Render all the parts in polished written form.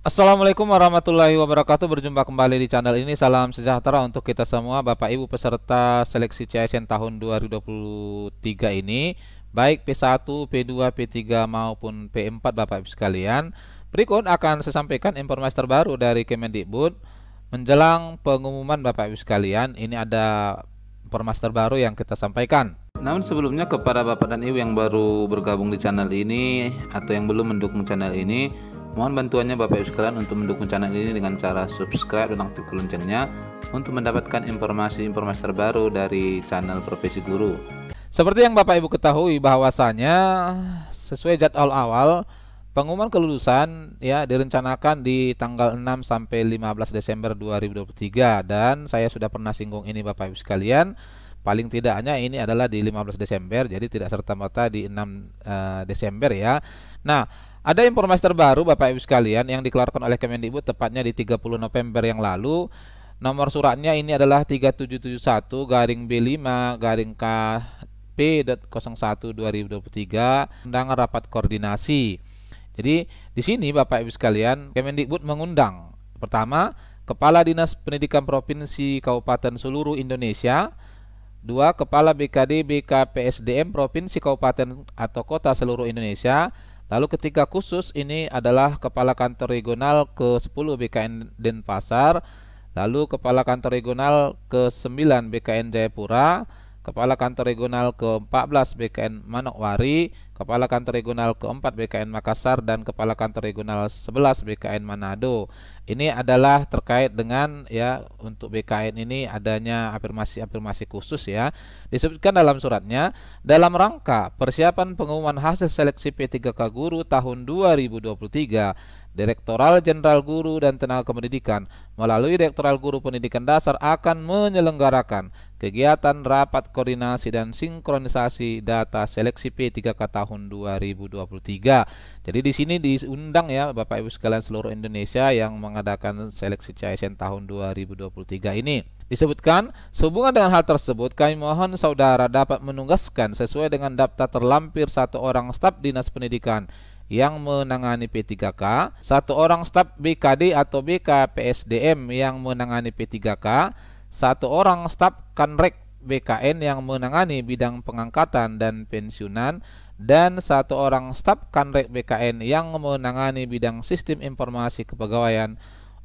Assalamualaikum warahmatullahi wabarakatuh. Berjumpa kembali di channel ini. Salam sejahtera untuk kita semua, Bapak Ibu peserta seleksi CSN tahun 2023 ini, baik P1, P2, P3 maupun P4 Bapak Ibu sekalian. Berikut akan saya sampaikan informasi terbaru dari Kemendikbud menjelang pengumuman Bapak Ibu sekalian. Ini ada informasi terbaru yang kita sampaikan. Namun sebelumnya, kepada Bapak dan Ibu yang baru bergabung di channel ini atau yang belum mendukung channel ini, mohon bantuannya Bapak Ibu sekalian untuk mendukung channel ini dengan cara subscribe dan aktifkan loncengnya untuk mendapatkan informasi-informasi terbaru dari channel Profesi Guru. Seperti yang Bapak Ibu ketahui bahwasanya sesuai jadwal awal, pengumuman kelulusan ya direncanakan di tanggal 6 sampai 15 Desember 2023, dan saya sudah pernah singgung ini Bapak Ibu sekalian. Paling tidaknya ini adalah di 15 Desember, jadi tidak serta-merta di 6 Desember ya. Nah, ada informasi terbaru Bapak Ibu sekalian yang dikeluarkan oleh Kemendikbud tepatnya di 30 November yang lalu. Nomor suratnya ini adalah 3771-B-KP.01/2023, undangan rapat koordinasi. Jadi di sini Bapak Ibu sekalian, Kemendikbud mengundang pertama Kepala Dinas Pendidikan Provinsi Kabupaten seluruh Indonesia, 2. Kepala BKD BKPSDM Provinsi Kabupaten atau Kota seluruh Indonesia. Lalu ketiga khusus ini adalah Kepala Kantor Regional ke-10 BKN Denpasar, lalu Kepala Kantor Regional ke-9 BKN Jayapura, Kepala Kantor Regional ke-14 BKN Manokwari, Kepala Kantor Regional ke-4 BKN Makassar, dan Kepala Kantor Regional 11 BKN Manado. Ini adalah terkait dengan ya, untuk BKN ini adanya afirmasi khusus ya. Disebutkan dalam suratnya, dalam rangka persiapan pengumuman hasil seleksi P3K Guru tahun 2023, Direktorat Jenderal Guru dan Tenaga Pendidikan melalui Direktorat Guru Pendidikan Dasar akan menyelenggarakan kegiatan rapat koordinasi dan sinkronisasi data seleksi P3K tahun 2023. Jadi di sini diundang ya Bapak Ibu sekalian seluruh Indonesia yang mengadakan seleksi CSN tahun 2023 ini. Disebutkan, sehubungan dengan hal tersebut, kami mohon saudara dapat menugaskan sesuai dengan daftar terlampir 1 orang staf Dinas Pendidikan yang menangani P3K, 1 orang staf BKD atau BKPSDM yang menangani P3K, 1 orang staf Kanrek BKN yang menangani bidang pengangkatan dan pensiunan, dan 1 orang staf Kanrek BKN yang menangani bidang sistem informasi kepegawaian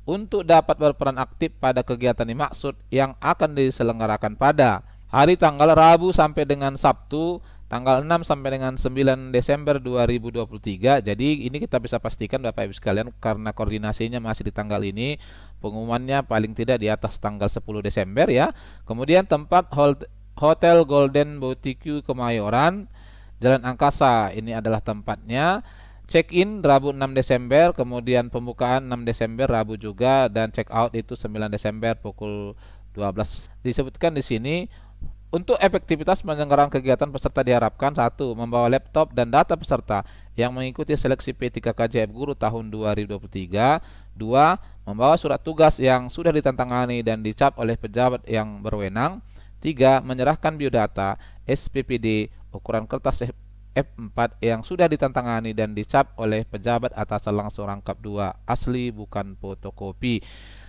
untuk dapat berperan aktif pada kegiatan dimaksud yang akan diselenggarakan pada hari tanggal Rabu sampai dengan Sabtu tanggal 6 sampai dengan 9 Desember 2023. Jadi ini kita bisa pastikan Bapak Ibu sekalian, karena koordinasinya masih di tanggal ini, pengumumannya paling tidak di atas tanggal 10 Desember ya. Kemudian tempat Hotel Golden Boutique Kemayoran, Jalan Angkasa, ini adalah tempatnya. Check-in Rabu 6 Desember, kemudian pembukaan 6 Desember Rabu juga, dan check out itu 9 Desember pukul 12. Disebutkan di sini, untuk efektivitas penyelenggaraan kegiatan peserta diharapkan 1. Membawa laptop dan data peserta yang mengikuti seleksi P3K KJF Guru tahun 2023. 2. Membawa surat tugas yang sudah ditantangani dan dicap oleh pejabat yang berwenang. 3. Menyerahkan biodata SPPD ukuran kertas F4 yang sudah ditantangani dan dicap oleh pejabat atasan langsung rangkap 2, asli bukan fotokopi.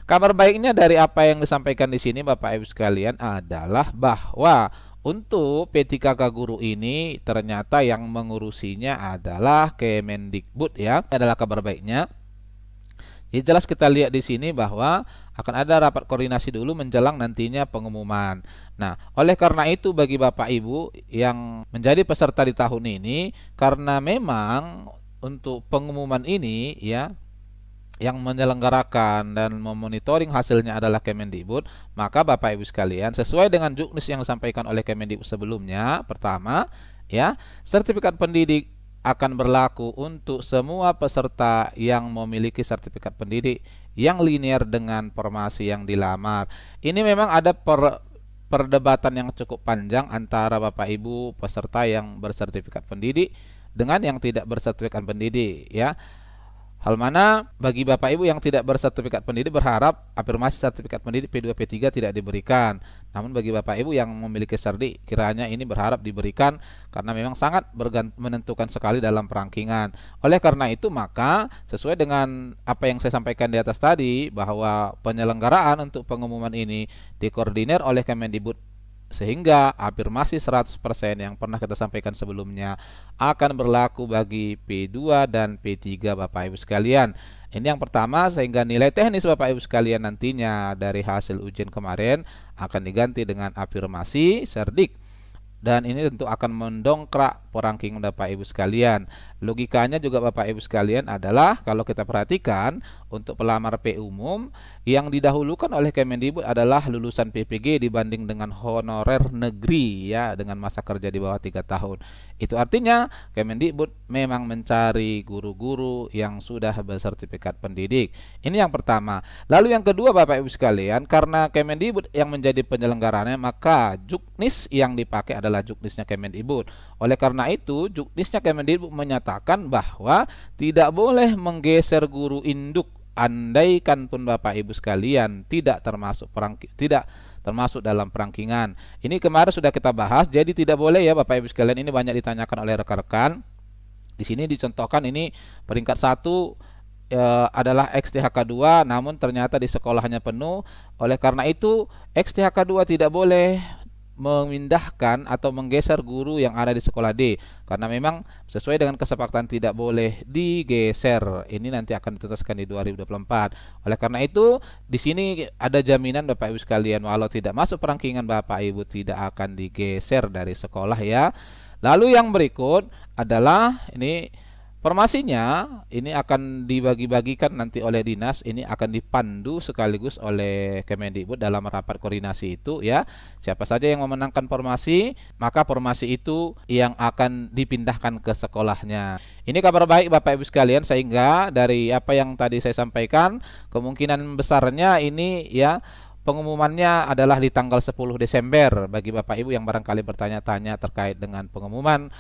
Kabar baiknya dari apa yang disampaikan di sini Bapak Ibu sekalian adalah bahwa untuk P3K Guru ini ternyata yang mengurusinya adalah Kemendikbud ya. Ini adalah kabar baiknya. Jadi jelas kita lihat di sini bahwa akan ada rapat koordinasi dulu menjelang nantinya pengumuman. Nah, oleh karena itu bagi Bapak Ibu yang menjadi peserta di tahun ini, karena memang untuk pengumuman ini ya, yang menyelenggarakan dan memonitoring hasilnya adalah Kemendikbud, maka Bapak Ibu sekalian sesuai dengan juknis yang disampaikan oleh Kemendikbud sebelumnya, pertama ya, sertifikat pendidik akan berlaku untuk semua peserta yang memiliki sertifikat pendidik yang linear dengan formasi yang dilamar. Ini memang ada perdebatan yang cukup panjang antara Bapak Ibu peserta yang bersertifikat pendidik dengan yang tidak bersertifikat pendidik ya. Hal mana bagi Bapak Ibu yang tidak bersertifikat pendidik berharap afirmasi sertifikat pendidik P2 P3 tidak diberikan. Namun bagi Bapak Ibu yang memiliki serdi kiranya ini berharap diberikan karena memang sangat menentukan sekali dalam perangkingan. Oleh karena itu maka sesuai dengan apa yang saya sampaikan di atas tadi bahwa penyelenggaraan untuk pengumuman ini dikoordinir oleh Kemendikbud sehingga afirmasi 100% yang pernah kita sampaikan sebelumnya akan berlaku bagi P2 dan P3 Bapak Ibu sekalian. Ini yang pertama, sehingga nilai teknis Bapak Ibu sekalian nantinya dari hasil ujian kemarin akan diganti dengan afirmasi serdik. Dan ini tentu akan mendongkrak perangkingan Bapak Ibu sekalian. Logikanya juga Bapak Ibu sekalian adalah kalau kita perhatikan untuk pelamar P umum yang didahulukan oleh Kemendikbud adalah lulusan PPG dibanding dengan honorer negeri ya dengan masa kerja di bawah 3 tahun. Itu artinya Kemendikbud memang mencari guru-guru yang sudah bersertifikat pendidik. Ini yang pertama. Lalu yang kedua Bapak Ibu sekalian, karena Kemendikbud yang menjadi penyelenggaranya maka juknis yang dipakai adalah juknisnya Kemendikbud. Oleh karena itu juknisnya Kemendikbud menyatakan bahwa tidak boleh menggeser guru induk andaikan pun Bapak Ibu sekalian tidak termasuk dalam perangkingan. Ini kemarin sudah kita bahas, jadi tidak boleh ya Bapak Ibu sekalian, ini banyak ditanyakan oleh rekan-rekan. Di sini dicontohkan ini peringkat 1 adalah XTHK2 namun ternyata di sekolahnya penuh. Oleh karena itu XTHK2 tidak boleh memindahkan atau menggeser guru yang ada di sekolah D karena memang sesuai dengan kesepakatan tidak boleh digeser. Ini nanti akan ditetaskan di 2024. Oleh karena itu di sini ada jaminan Bapak Ibu sekalian walau tidak masuk perangkingan Bapak Ibu tidak akan digeser dari sekolah ya. Lalu yang berikut adalah ini formasinya, ini akan dibagi-bagikan nanti oleh dinas, ini akan dipandu sekaligus oleh Kemendikbud dalam rapat koordinasi itu ya. Siapa saja yang memenangkan formasi, maka formasi itu yang akan dipindahkan ke sekolahnya. Ini kabar baik Bapak Ibu sekalian, sehingga dari apa yang tadi saya sampaikan, kemungkinan besarnya ini ya pengumumannya adalah di tanggal 10 Desember bagi Bapak Ibu yang barangkali bertanya-tanya terkait dengan pengumuman.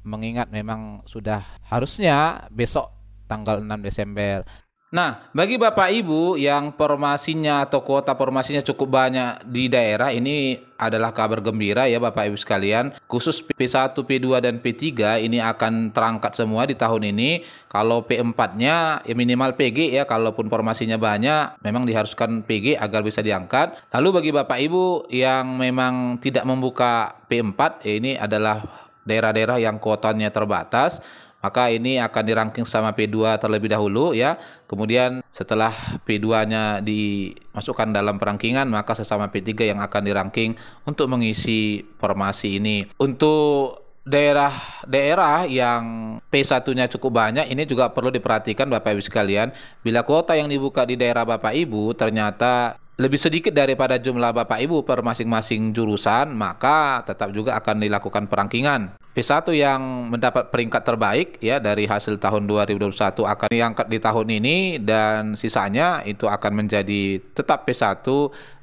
Mengingat memang sudah harusnya besok tanggal 6 Desember. Nah, bagi Bapak Ibu yang formasinya atau kuota formasinya cukup banyak di daerah, ini adalah kabar gembira ya Bapak Ibu sekalian. Khusus P1, P2 dan P3 ini akan terangkat semua di tahun ini. Kalau P4-nya ya minimal PG ya, kalaupun formasinya banyak memang diharuskan PG agar bisa diangkat. Lalu bagi Bapak Ibu yang memang tidak membuka P4, ini adalah daerah-daerah yang kuotanya terbatas, maka ini akan dirangking sama P2 terlebih dahulu ya. Kemudian setelah P2-nya dimasukkan dalam perangkingan, maka sesama P3 yang akan dirangking untuk mengisi formasi ini. Untuk daerah-daerah yang P1-nya cukup banyak, ini juga perlu diperhatikan Bapak Ibu sekalian. Bila kuota yang dibuka di daerah Bapak Ibu ternyata lebih sedikit daripada jumlah Bapak Ibu per masing-masing jurusan, maka tetap juga akan dilakukan perangkingan. P1 yang mendapat peringkat terbaik ya dari hasil tahun 2021 akan diangkat di tahun ini, dan sisanya itu akan menjadi tetap P1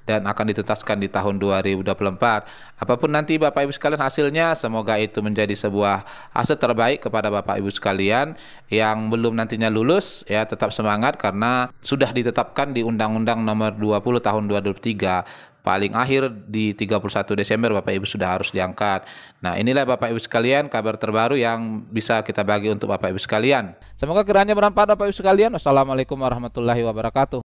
dan akan ditetaskan di tahun 2024. Apapun nanti Bapak Ibu sekalian hasilnya, semoga itu menjadi sebuah hasil terbaik kepada Bapak Ibu sekalian. Yang belum nantinya lulus ya tetap semangat karena sudah ditetapkan di Undang-Undang Nomor 20 Tahun 2003. Paling akhir di 31 Desember Bapak Ibu sudah harus diangkat. Nah, inilah Bapak Ibu sekalian kabar terbaru yang bisa kita bagi untuk Bapak Ibu sekalian. Semoga kiranya bermanfaat Bapak Ibu sekalian. Wassalamualaikum warahmatullahi wabarakatuh.